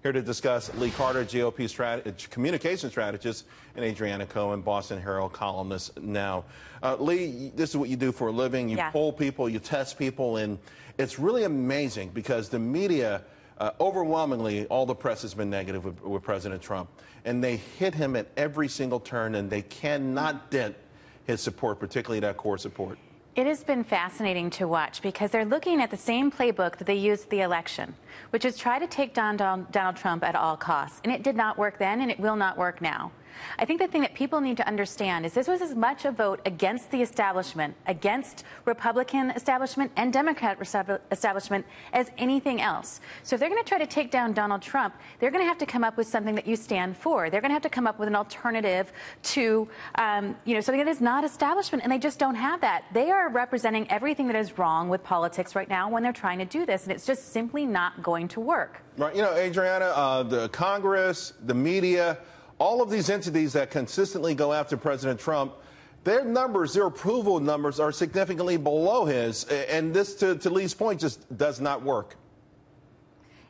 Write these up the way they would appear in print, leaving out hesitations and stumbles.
Here to discuss Lee Carter, GOP communication strategist, and Adriana Cohen, Boston Herald columnist now. Lee, this is what you do for a living. You poll people, you test people, and it's really amazing because the media, overwhelmingly, all the press has been negative with President Trump, and they hit him at every single turn, and they cannot dent his support, particularly that core support. It has been fascinating to watch because they're looking at the same playbook that they used at the election, which is try to take down Donald Trump at all costs. And it did not work then, and it will not work now. I think the thing that people need to understand is this was as much a vote against the establishment, against Republican establishment and Democrat establishment as anything else. So if they're going to try to take down Donald Trump, they're going to have to come up with something that you stand for. They're going to have to come up with an alternative to, something that is not establishment, and they just don't have that. They are representing everything that is wrong with politics right now when they're trying to do this, and it's just simply not going to work. Right. You know, Adriana, the Congress, the media, all of these entities that consistently go after President Trump, their numbers, their approval numbers are significantly below his. And this, to Lee's point, just does not work.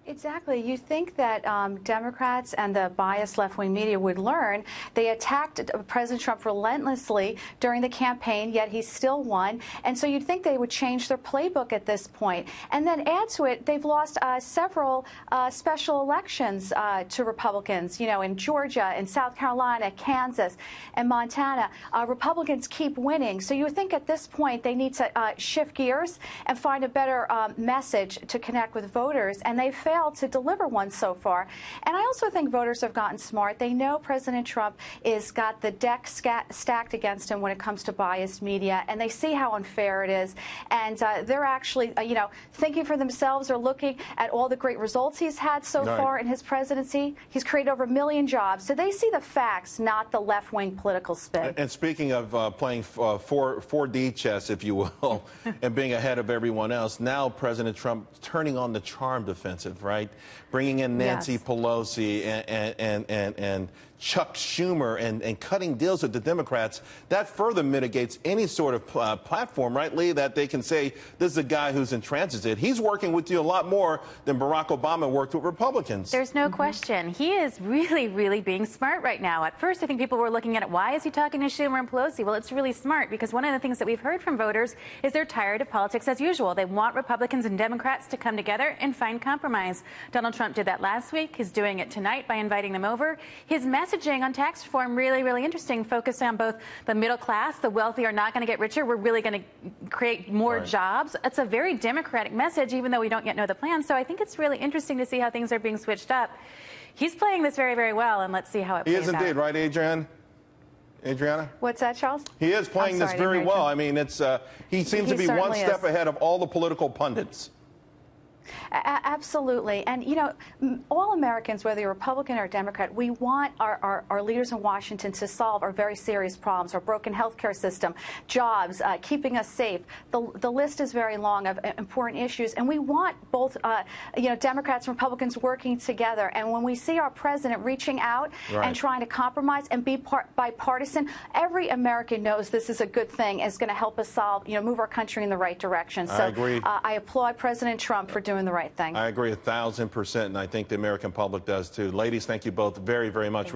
Exactly. You think that Democrats and the biased left-wing media would learn. They attacked President Trump relentlessly during the campaign, yet he still won. And so you'd think they would change their playbook at this point. And then add to it, they've lost several special elections to Republicans, in Georgia, in South Carolina, Kansas, and Montana. Republicans keep winning. So you would think at this point they need to shift gears and find a better message to connect with voters. And they failed to deliver one so far. And I also think voters have gotten smart. They know President Trump is got the deck stacked against him when it comes to biased media, and they see how unfair it is. And they're actually, thinking for themselves or looking at all the great results he's had so far in his presidency. He's created over 1 million jobs. So they see the facts, not the left-wing political spin. And speaking of playing 4D chess, if you will, and being ahead of everyone else, now President Trump turning on the charm offensive, right? Bringing in Nancy Pelosi and Chuck Schumer and cutting deals with the Democrats, that further mitigates any sort of platform, right, Lee, that they can say this is a guy who's intransigent. He's working with you a lot more than Barack Obama worked with Republicans. There's no question. He is really, really being smart right now. At first, I think people were looking at it. Why is he talking to Schumer and Pelosi? Well, it's really smart because one of the things that we've heard from voters is they're tired of politics as usual. They want Republicans and Democrats to come together and find compromise. Donald Trump did that last week. He's doing it tonight by inviting them over. His messaging on tax reform, really, really interesting, focused on both the middle class, the wealthy are not going to get richer. We're really going to create more jobs. It's a very Democratic message, even though we don't yet know the plan. So I think it's really interesting to see how things are being switched up. He's playing this very, very well, and let's see how it plays out. He is indeed, right, Adriana? What's that, Charles? He is playing this very well. I mean, it's he seems to be one step ahead of all the political pundits. Absolutely. And, all Americans, whether you're Republican or Democrat, we want our leaders in Washington to solve our very serious problems, our broken healthcare system, jobs, keeping us safe. The list is very long of important issues. And we want both, Democrats and Republicans working together. And when we see our president reaching out and trying to compromise and be bipartisan, every American knows this is a good thing. It's going to help us solve, move our country in the right direction. So I agree. I applaud President Trump for doing the right thing. I agree 1,000%, and I think the American public does too. Ladies, thank you both very, very much.